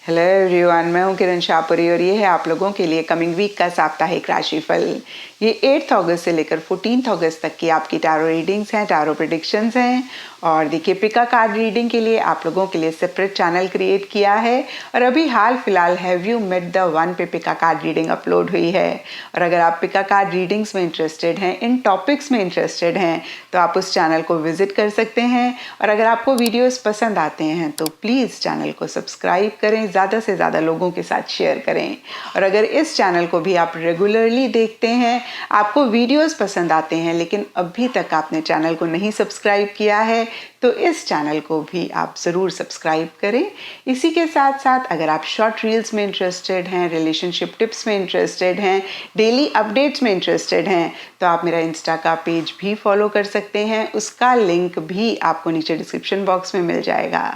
Hello everyone, मैं हूं किरण शाहपुरी और ये है आप लोगों के लिए कमिंग वीक का साप्ताहिक राशिफल। ये 8 अगस्त से लेकर 14 अगस्त तक की आपकी टैरो रीडिंग्स हैं, टैरो प्रेडिक्शंस हैं। और देखिए, पिका कार्ड रीडिंग के लिए आप लोगों के लिए सेपरेट चैनल क्रिएट किया है और अभी हाल फिलहाल have you met the one पे पिका कार्ड रीडिंग अपलोड हुई है। और अगर आप पिका कार्ड रीडिंग्स में इंटरेस्टेड हैं, इन टॉपिक्स में इंटरेस्टेड हैं, तो आप उस चैनल को विजिट कर सकते हैं। और अगर आपको वीडियोस पसंद आते हैं तो प्लीज़ चैनल को सब्सक्राइब करें, ज़्यादा से ज़्यादा लोगों के साथ शेयर करें। और अगर इस चैनल को भी आप रेगुलरली देखते हैं, आपको वीडियोस पसंद आते हैं, लेकिन अभी तक आपने चैनल को नहीं सब्सक्राइब किया है, तो इस चैनल को भी आप ज़रूर सब्सक्राइब करें। इसी के साथ साथ अगर आप शॉर्ट रील्स में इंटरेस्टेड हैं, रिलेशनशिप टिप्स में इंटरेस्टेड हैं, डेली अपडेट्स में इंटरेस्टेड हैं, तो आप मेरा इंस्टा का पेज भी फॉलो कर सकते हैं। उसका लिंक भी आपको नीचे डिस्क्रिप्शन बॉक्स में मिल जाएगा।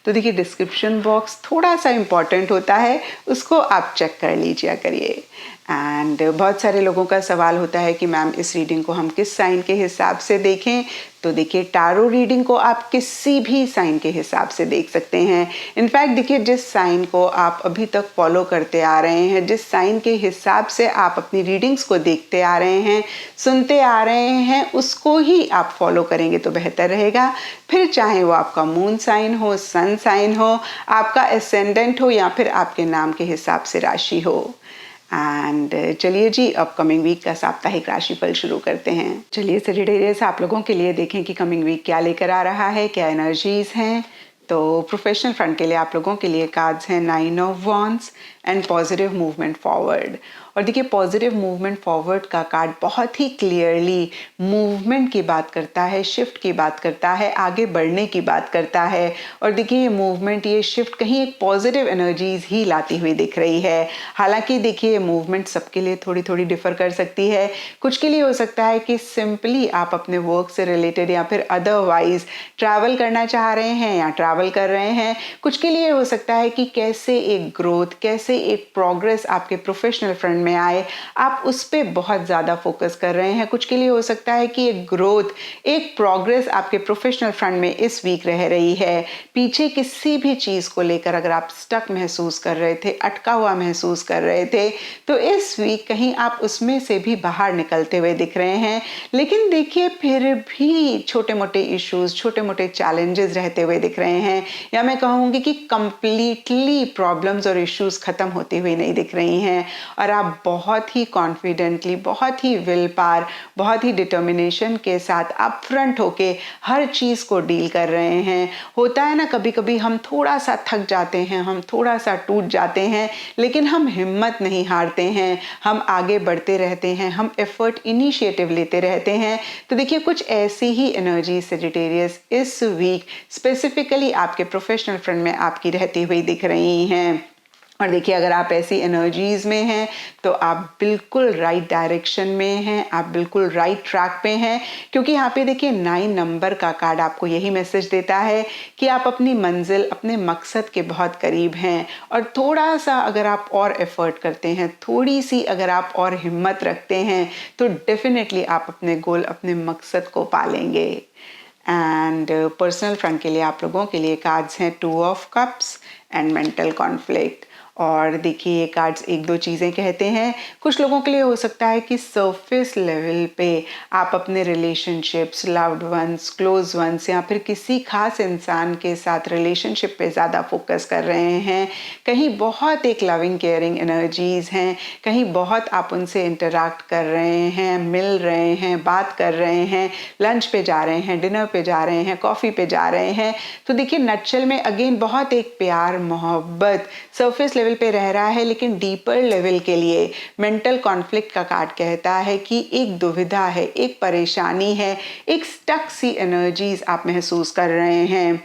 तो देखिए, डिस्क्रिप्शन बॉक्स थोड़ा सा इम्पॉर्टेंट होता है, उसको आप चेक कर लीजिए करिए। एंड बहुत सारे लोगों का सवाल होता है कि मैम, इस रीडिंग को हम किस साइन के हिसाब से देखें? तो देखिए, टैरो रीडिंग को आप किसी भी साइन के हिसाब से देख सकते हैं। इनफैक्ट देखिए, जिस साइन को आप अभी तक फॉलो करते आ रहे हैं, जिस साइन के हिसाब से आप अपनी रीडिंग्स को देखते आ रहे हैं, सुनते आ रहे हैं, उसको ही आप फॉलो करेंगे तो बेहतर रहेगा। फिर चाहे वो आपका मून साइन हो, सन साइन हो, आपका एसेंडेंट हो, या फिर आपके नाम के हिसाब से राशि हो। एंड चलिए जी, अपकमिंग वीक का साप्ताहिक राशिफल शुरू करते हैं। चलिए सेजिटेरियस, आप लोगों के लिए देखें कि कमिंग वीक क्या लेकर आ रहा है, क्या एनर्जीज हैं। तो प्रोफेशनल फ्रंट के लिए आप लोगों के लिए कार्ड्स हैं 9 of wands and positive movement forward. और देखिए, पॉजिटिव मूवमेंट फॉरवर्ड का कार्ड बहुत ही क्लियरली मूवमेंट की बात करता है, शिफ्ट की बात करता है, आगे बढ़ने की बात करता है। और देखिए, ये मूवमेंट, ये शिफ्ट कहीं एक पॉजिटिव एनर्जीज ही लाती हुई दिख रही है। हालांकि देखिए, ये मूवमेंट सबके लिए थोड़ी थोड़ी डिफर कर सकती है। कुछ के लिए हो सकता है कि सिंपली आप अपने वर्क से रिलेटेड या फिर अदरवाइज ट्रैवल करना चाह रहे हैं या ट्रैवल कर रहे हैं। कुछ के लिए हो सकता है कि कैसे एक ग्रोथ, कैसे एक प्रोग्रेस आपके प्रोफेशनल फ्रंट में आए, आप उस पर बहुत ज़्यादा फोकस कर रहे हैं। कुछ के लिए हो सकता है कि एक ग्रोथ, एक प्रोग्रेस आपके प्रोफेशनल फ्रंट में इस वीक रह रही है। पीछे किसी भी चीज़ को लेकर अगर आप स्टक महसूस कर रहे थे, अटका हुआ महसूस कर रहे थे, तो इस वीक कहीं आप उसमें से भी बाहर निकलते हुए दिख रहे हैं। लेकिन देखिए, फिर भी छोटे मोटे इश्यूज, छोटे मोटे चैलेंजेस रहते हुए दिख रहे हैं, या मैं कहूँगी कि कंप्लीटली प्रॉब्लम्स और इश्यूज खत्म होती हुई नहीं दिख रही हैं। और आप बहुत ही कॉन्फिडेंटली, बहुत ही विल पावर, बहुत ही डिटर्मिनेशन के साथ आप फ्रंट होके हर चीज़ को डील कर रहे हैं। होता है ना, कभी कभी हम थोड़ा सा थक जाते हैं, हम थोड़ा सा टूट जाते हैं, लेकिन हम हिम्मत नहीं हारते हैं, हम आगे बढ़ते रहते हैं, हम एफर्ट, इनिशिएटिव लेते रहते हैं। तो देखिए, कुछ ऐसी ही एनर्जी सेजिटेरियस इस वीक स्पेसिफिकली आपके प्रोफेशनल फ्रंट में आपकी रहती हुई दिख रही हैं। और देखिए, अगर आप ऐसी एनर्जीज में हैं तो आप बिल्कुल राइट डायरेक्शन में हैं, आप बिल्कुल राइट ट्रैक पे हैं। क्योंकि यहाँ पे देखिए, 9 नंबर का कार्ड आपको यही मैसेज देता है कि आप अपनी मंजिल, अपने मकसद के बहुत करीब हैं। और थोड़ा सा अगर आप और एफर्ट करते हैं, थोड़ी सी अगर आप और हिम्मत रखते हैं, तो डेफिनेटली आप अपने गोल, अपने मकसद को पालेंगे। एंड पर्सनल फ्रंट के लिए आप लोगों के लिए कार्ड्स हैं 2 of cups and mental conflict. और देखिए, ये कार्ड्स एक दो चीज़ें कहते हैं। कुछ लोगों के लिए हो सकता है कि सरफेस लेवल पे आप अपने relationships, loved ones, close ones, या फिर किसी खास इंसान के साथ रिलेशनशिप पे ज़्यादा फोकस कर रहे हैं। कहीं बहुत एक लविंग केयरिंग एनर्जीज हैं, कहीं बहुत आप उनसे इंटरैक्ट कर रहे हैं, मिल रहे हैं, बात कर रहे हैं, लंच पे जा रहे हैं, डिनर पे जा रहे हैं, कॉफ़ी पे जा रहे हैं। तो देखिए, नटशल में अगेन बहुत एक प्यार, मोहब्बत सरफेस लेवल पे रह रहा है, लेकिन डीपर लेवल के लिए मेंटल कॉन्फ्लिक्ट का कार्ड कहता है कि एक दुविधा है, एक परेशानी है, एक स्टक सी एनर्जीज आप महसूस कर रहे हैं।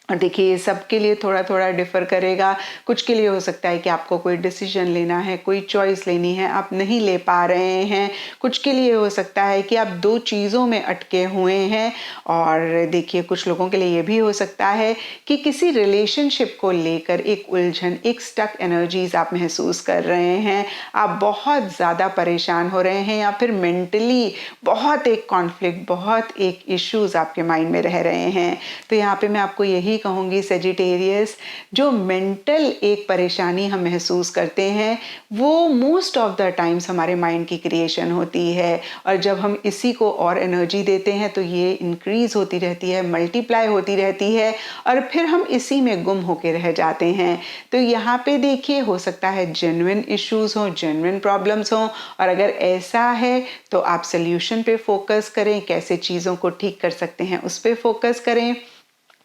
और देखिए, ये सबके लिए थोड़ा थोड़ा डिफर करेगा। कुछ के लिए हो सकता है कि आपको कोई डिसीजन लेना है, कोई चॉइस लेनी है, आप नहीं ले पा रहे हैं। कुछ के लिए हो सकता है कि आप दो चीज़ों में अटके हुए हैं। और देखिए, कुछ लोगों के लिए ये भी हो सकता है कि किसी रिलेशनशिप को लेकर एक उलझन, एक स्टक एनर्जीज आप महसूस कर रहे हैं। आप बहुत ज़्यादा परेशान हो रहे हैं, या फिर मेंटली बहुत एक कॉन्फ्लिक्ट, बहुत एक इश्यूज आपके माइंड में रह रहे हैं। तो यहाँ पे मैं आपको यही कहूँगी सेजिटेरियस, जो मेंटल एक परेशानी हम महसूस करते हैं वो मोस्ट ऑफ द टाइम्स हमारे माइंड की क्रिएशन होती है, और जब हम इसी को और एनर्जी देते हैं तो ये इंक्रीज होती रहती है, मल्टीप्लाई होती रहती है, और फिर हम इसी में गुम होके रह जाते हैं। तो यहाँ पे देखिए, हो सकता है जेन्युइन इश्यूज हों, जेन्युइन प्रॉब्लम्स हों, और अगर ऐसा है तो आप सोल्यूशन पे फोकस करें, कैसे चीज़ों को ठीक कर सकते हैं उस पे फोकस करें,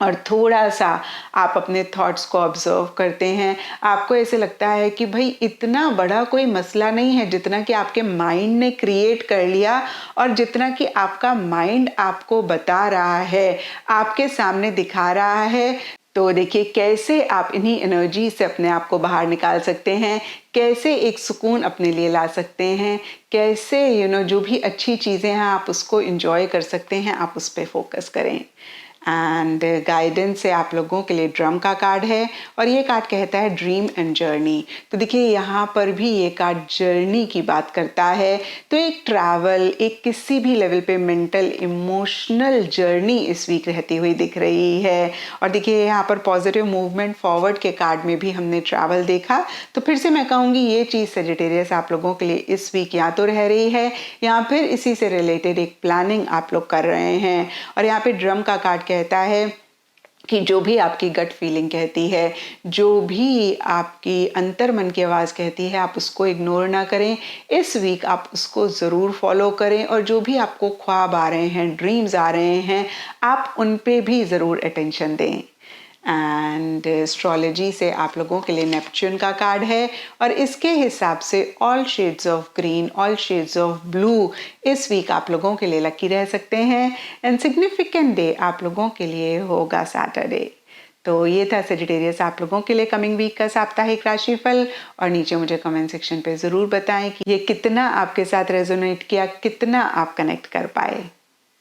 और थोड़ा सा आप अपने थॉट्स को ऑब्जर्व करते हैं। आपको ऐसे लगता है कि भाई इतना बड़ा कोई मसला नहीं है जितना कि आपके माइंड ने क्रिएट कर लिया, और जितना कि आपका माइंड आपको बता रहा है, आपके सामने दिखा रहा है। तो देखिए कैसे आप इन्हीं एनर्जी से अपने आप को बाहर निकाल सकते हैं, कैसे एक सुकून अपने लिए ला सकते हैं, कैसे जो भी अच्छी चीज़ें हैं आप उसको इंजॉय कर सकते हैं, आप उस पर फोकस करें। एंड गाइडेंस से आप लोगों के लिए ड्रम का कार्ड है, और ये कार्ड कहता है ड्रीम एंड जर्नी। तो देखिए यहाँ पर भी ये कार्ड जर्नी की बात करता है, तो एक ट्रैवल, एक किसी भी लेवल पे मेंटल इमोशनल जर्नी इस वीक रहती हुई दिख रही है। और देखिए यहाँ पर पॉजिटिव मूवमेंट फॉरवर्ड के कार्ड में भी हमने ट्रैवल देखा, तो फिर से मैं कहूँगी ये चीज़ सेजिटेरियस आप लोगों के लिए इस वीक या तो रह रही है, या फिर इसी से रिलेटेड एक प्लानिंग आप लोग कर रहे हैं। और यहाँ पे ड्रम का कार्ड कहता है कि जो भी आपकी गट फीलिंग कहती है, जो भी आपकी अंतर मन की आवाज़ कहती है, आप उसको इग्नोर ना करें। इस वीक आप उसको ज़रूर फॉलो करें, और जो भी आपको ख्वाब आ रहे हैं, ड्रीम्स आ रहे हैं, आप उन पे भी ज़रूर अटेंशन दें। एंड एस्ट्रोलॉजी से आप लोगों के लिए नेपच्यून का कार्ड है, और इसके हिसाब से all shades of green, all shades of blue इस वीक आप लोगों के लिए लकी रह सकते हैं। एंड सिग्निफिकेंट डे आप लोगों के लिए होगा सैटरडे। तो ये था सेजिटेरियस आप लोगों के लिए कमिंग वीक का साप्ताहिक राशिफल, और नीचे मुझे कमेंट सेक्शन पे ज़रूर बताएं कि ये कितना आपके साथ रेजोनेट किया, कितना आप कनेक्ट कर पाए।